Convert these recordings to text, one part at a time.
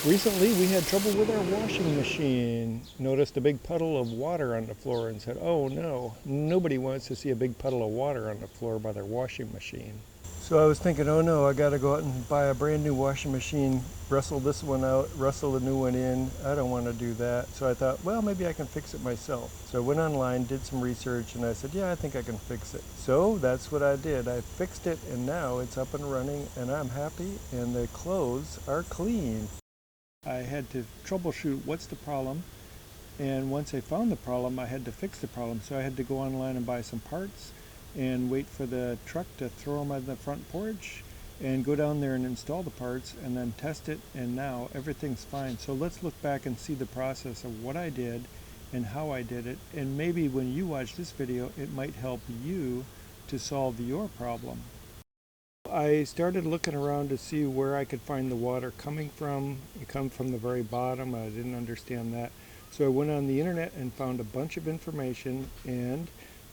Recently, we had trouble with our washing machine. Noticed a big puddle of water on the floor and said, oh no, nobody wants to see a big puddle of water on the floor by their washing machine. So I was thinking, oh no, I gotta go out and buy a brand new washing machine, wrestle this one out, wrestle the new one in. I don't want to do that. So I thought, well, maybe I can fix it myself. So I went online, did some research, and I said, yeah, I think I can fix it. So that's what I did. I fixed it, and now it's up and running, and I'm happy, and the clothes are clean. I had to troubleshoot what's the problem, and once I found the problem, I had to fix the problem. So I had to go online and buy some parts and wait for the truck to throw them on the front porch and go down there and install the parts and then test it, and now everything's fine. So let's look back and see the process of what I did and how I did it, and maybe when you watch this video it might help you to solve your problem. I started looking around to see where I could find the water coming from. It comes from the very bottom. I didn't understand that. So I went on the internet and found a bunch of information and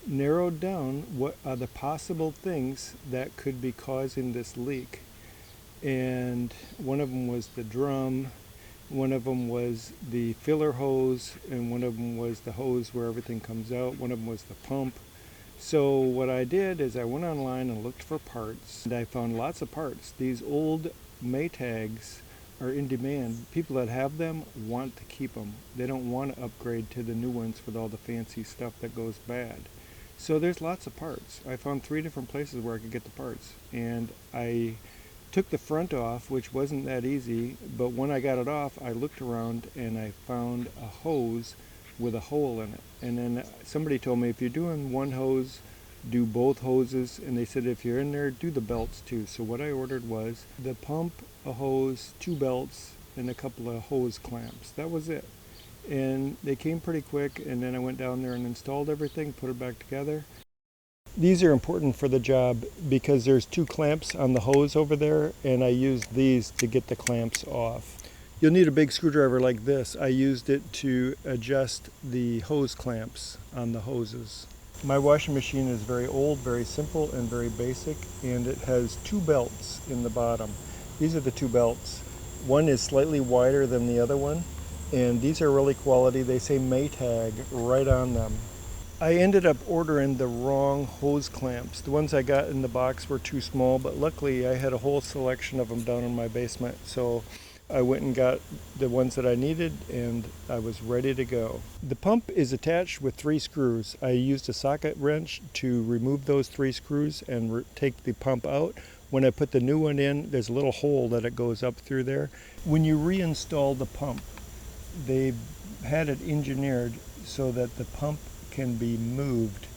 narrowed down what are the possible things that could be causing this leak. And one of them was the drum, one of them was the filler hose, and one of them was the hose where everything comes out. One of them was the pump. So what I did is I went online and looked for parts, and I found lots of parts. These old Maytags are in demand. People that have them want to keep them. They don't want to upgrade to the new ones with all the fancy stuff that goes bad. So there's lots of parts. I found 3 different places where I could get the parts, and I took the front off, which wasn't that easy, but when I got it off, I looked around and I found a hose with a hole in it. And then somebody told me, if you're doing one hose, do both hoses, and they said if you're in there, do the belts too. So what I ordered was the pump, a hose, 2 belts, and a couple of hose clamps. That was it. And they came pretty quick, and then I went down there and installed everything, put it back together. These are important for the job because there's 2 clamps on the hose over there, and I used these to get the clamps off. You'll need a big screwdriver like this. I used it to adjust the hose clamps on the hoses. My washing machine is very old, very simple, and very basic, and it has 2 belts in the bottom. These are the 2 belts. One is slightly wider than the other one, and these are really quality. They say Maytag right on them. I ended up ordering the wrong hose clamps. The ones I got in the box were too small, but luckily I had a whole selection of them down in my basement, so I went and got the ones that I needed, and I was ready to go. The pump is attached with 3 screws. I used a socket wrench to remove those 3 screws and take the pump out. When I put the new one in, there's a little hole that it goes up through there. When you reinstall the pump, they had it engineered so that the pump can be moved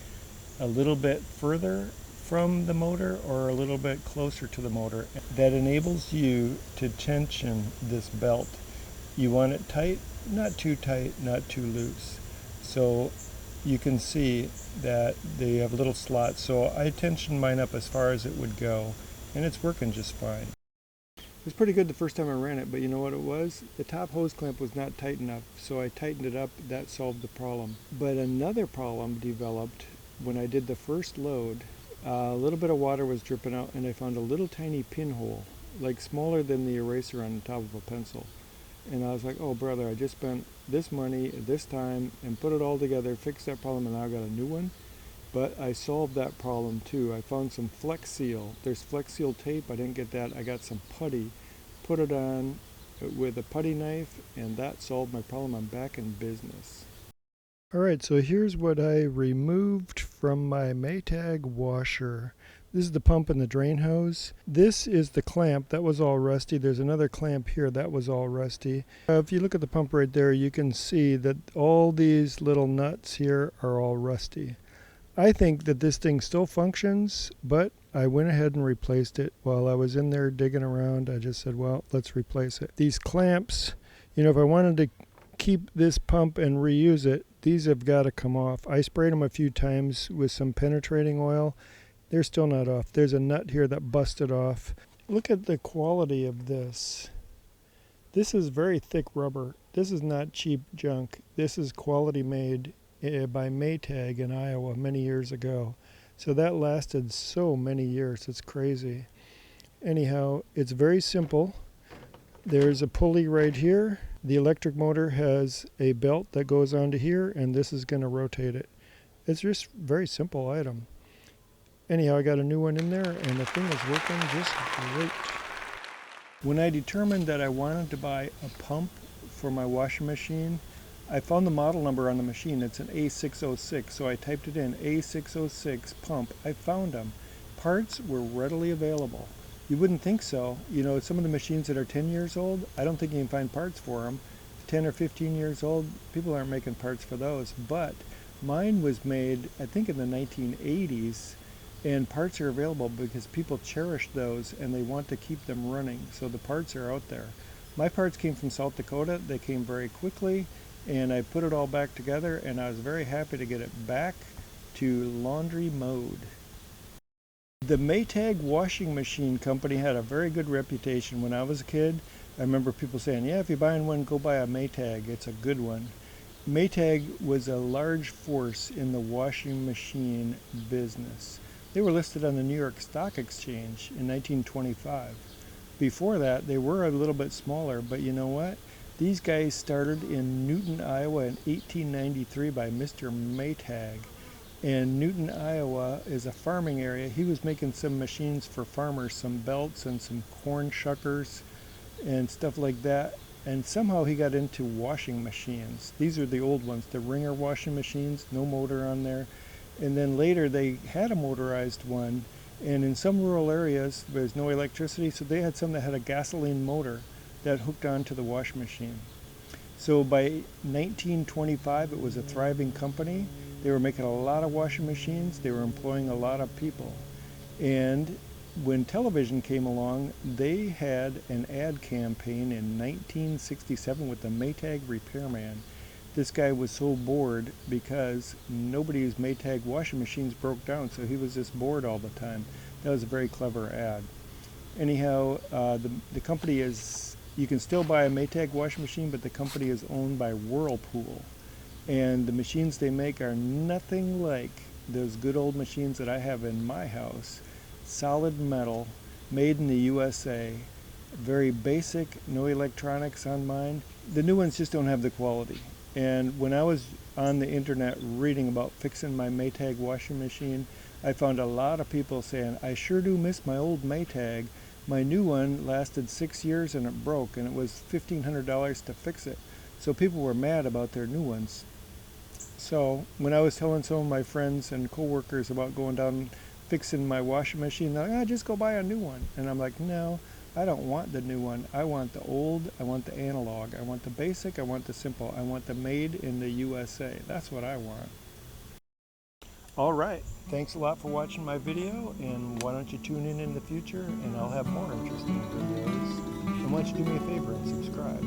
a little bit further from the motor or a little bit closer to the motor. That enables you to tension this belt. You want it tight, not too tight, not too loose. So you can see that they have little slots. So I tensioned mine up as far as it would go, and it's working just fine. It was pretty good the first time I ran it, but you know what it was? The top hose clamp was not tight enough, so I tightened it up. That solved the problem. But another problem developed when I did the first load. A little bit of water was dripping out, and I found a little tiny pinhole, like smaller than the eraser on the top of a pencil. And I was like, oh brother, I just spent this money at this time and put it all together, fixed that problem, and now I got a new one. But I solved that problem too. I found some Flex Seal. There's Flex Seal tape. I didn't get that. I got some putty, put it on with a putty knife, and that solved my problem. I'm back in business. Alright, so here's what I removed from my Maytag washer. This is the pump and the drain hose. This is the clamp. That was all rusty. There's another clamp here. That was all rusty. If you look at the pump right there, you can see that all these little nuts here are all rusty. I think that this thing still functions, but I went ahead and replaced it. While I was in there digging around, I just said, well, let's replace it. These clamps, you know, if I wanted to keep this pump and reuse it, these have got to come off. I sprayed them a few times with some penetrating oil. They're still not off. There's a nut here that busted off. Look at the quality of this. This is very thick rubber. This is not cheap junk. This is quality made by Maytag in Iowa many years ago. So that lasted so many years. It's crazy. Anyhow, it's very simple. There's a pulley right here. The electric motor has a belt that goes onto here, and this is going to rotate it. It's just a very simple item. Anyhow, I got a new one in there, and the thing is working just great. When I determined that I wanted to buy a pump for my washing machine, I found the model number on the machine. It's an A606, so I typed it in, A606 pump. I found them. Parts were readily available. You wouldn't think so. You know, some of the machines that are 10 years old, I don't think you can find parts for them. 10 or 15 years old, people aren't making parts for those. But mine was made, I think, in the 1980s, and parts are available because people cherish those and they want to keep them running. So the parts are out there. My parts came from South Dakota. They came very quickly, and I put it all back together, and I was very happy to get it back to laundry mode. The Maytag washing machine company had a very good reputation when I was a kid. I remember people saying, yeah, if you're buying one, go buy a Maytag. It's a good one. Maytag was a large force in the washing machine business. They were listed on the New York Stock Exchange in 1925. Before that, they were a little bit smaller, but you know what? These guys started in Newton, Iowa in 1893 by Mr. Maytag. And Newton, Iowa is a farming area. He was making some machines for farmers, some belts and some corn shuckers and stuff like that. And somehow he got into washing machines. These are the old ones, the Ringer washing machines, no motor on there. And then later they had a motorized one, and in some rural areas there's no electricity, so they had some that had a gasoline motor that hooked onto the washing machine. So by 1925 it was a thriving company. They were making a lot of washing machines. They were employing a lot of people. And when television came along, they had an ad campaign in 1967 with the Maytag Repairman. This guy was so bored because nobody's Maytag washing machines broke down, so he was just bored all the time. That was a very clever ad. Anyhow, the company is, you can still buy a Maytag washing machine, but the company is owned by Whirlpool. And the machines they make are nothing like those good old machines that I have in my house. Solid metal, made in the USA, very basic, no electronics on mine. The new ones just don't have the quality. And when I was on the internet reading about fixing my Maytag washing machine, I found a lot of people saying, I sure do miss my old Maytag. My new one lasted 6 years and it broke, and it was $1,500 to fix it. So people were mad about their new ones. So when I was telling some of my friends and coworkers about going down fixing my washing machine, they're like, just go buy a new one. And I'm like, no, I don't want the new one. I want the old, I want the analog, I want the basic, I want the simple, I want the made in the USA. That's what I want. All right, thanks a lot for watching my video, and why don't you tune in the future and I'll have more interesting videos. And why don't you do me a favor and subscribe.